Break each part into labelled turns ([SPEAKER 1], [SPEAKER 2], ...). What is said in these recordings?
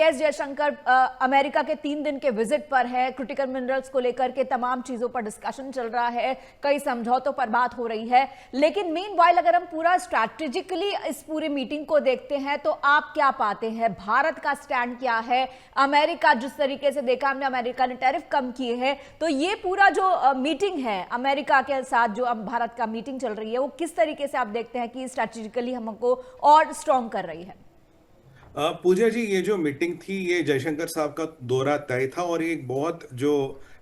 [SPEAKER 1] S Jaishankar America के 3 दिन के विजिट पर है। क्रिटिकल मिनरल्स को लेकर के तमाम चीजों पर डिस्कशन चल रहा है, कई समझौतों पर बात हो रही है। लेकिन मीनवाइल अगर हम पूरा स्ट्रैटेजिकली इस पूरी मीटिंग को देखते हैं तो आप क्या पाते हैं? भारत का स्टैंड क्या है? अमेरिका जिस तरीके से देखा हमने, अमेरिका ने टैरिफ कम किए हैं, तो ये पूरा जो मीटिंग है अमेरिका के साथ, जो अब भारत का मीटिंग चल रही है, वो किस तरीके से आप देखते हैं कि स्ट्रैटेजिकली हमको और स्ट्रॉन्ग कर रही है?
[SPEAKER 2] पूजा जी, ये जो मीटिंग थी ये जयशंकर साहब का दौरा तय था और ये एक बहुत जो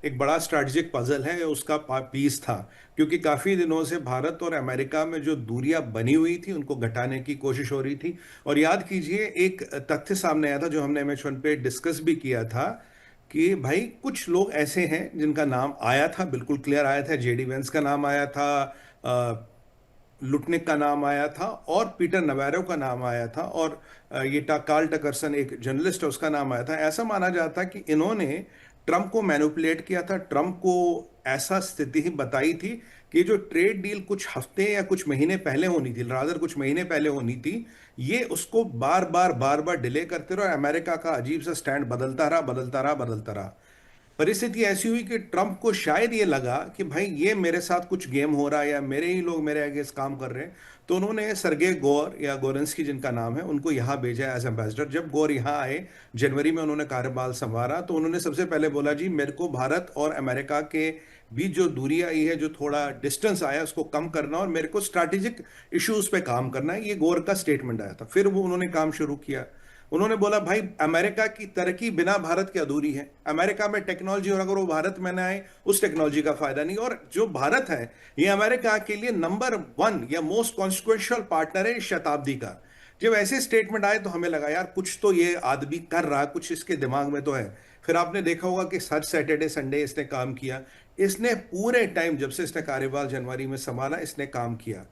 [SPEAKER 2] एक बड़ा स्ट्रैटेजिक पजल है उसका पीस था, क्योंकि काफ़ी दिनों से भारत और अमेरिका में जो दूरियां बनी हुई थी उनको घटाने की कोशिश हो रही थी। और याद कीजिए, एक तथ्य सामने आया था जो हमने एमएच1 पे डिस्कस भी किया था कि भाई कुछ लोग ऐसे हैं जिनका नाम आया था, बिल्कुल क्लियर आया था। जेडी वेंस का नाम आया था, लुटनिक का नाम आया था और पीटर नवैरो का नाम आया था, और ये कार्ल टकरसन एक जर्नलिस्ट है उसका नाम आया था। ऐसा माना जाता कि इन्होंने ट्रंप को मैनिपुलेट किया था, ट्रंप को ऐसा स्थिति ही बताई थी कि जो ट्रेड डील कुछ हफ्ते या कुछ महीने पहले होनी थी, रादर कुछ महीने पहले होनी थी, ये उसको बार बार डिले करते रहे और अमेरिका का अजीब सा स्टैंड बदलता रहा, बदलता रहा, बदलता रहा। परिस्थिति ऐसी हुई कि ट्रंप को शायद ये लगा कि भाई ये मेरे साथ कुछ गेम हो रहा है या मेरे ही लोग मेरे अगेंस्ट काम कर रहे हैं। तो उन्होंने सरगे गोर या गोरेंस्की जिनका नाम है उनको यहाँ भेजा एज एम्बेसडर। जब गोर यहाँ आए जनवरी में, उन्होंने कार्यभार संभाला, तो उन्होंने सबसे पहले बोला जी मेरे को भारत और अमेरिका के बीच जो दूरी आई है, जो थोड़ा डिस्टेंस आया, उसको कम करना और मेरे को स्ट्रैटेजिक इश्यूज पे काम करना है। ये गोर का स्टेटमेंट आया था। फिर वो उन्होंने काम शुरू किया। उन्होंने बोला भाई अमेरिका की तरक्की बिना भारत के अधूरी है। अमेरिका में टेक्नोलॉजी, और अगर वो भारत में ना आए उस टेक्नोलॉजी का फायदा नहीं। और जो भारत है ये अमेरिका के लिए नंबर 1 या मोस्ट कॉन्सिक्वेंशियल पार्टनर है इस शताब्दी का। जब ऐसे स्टेटमेंट आए तो हमें लगा यार कुछ तो ये आदमी कर रहा, कुछ इसके दिमाग में तो है। फिर आपने देखा होगा कि हर सैटरडे संडे इसने काम किया। इसने पूरे टाइम जब से इसने कार्यभार जनवरी में संभाला इसने काम किया।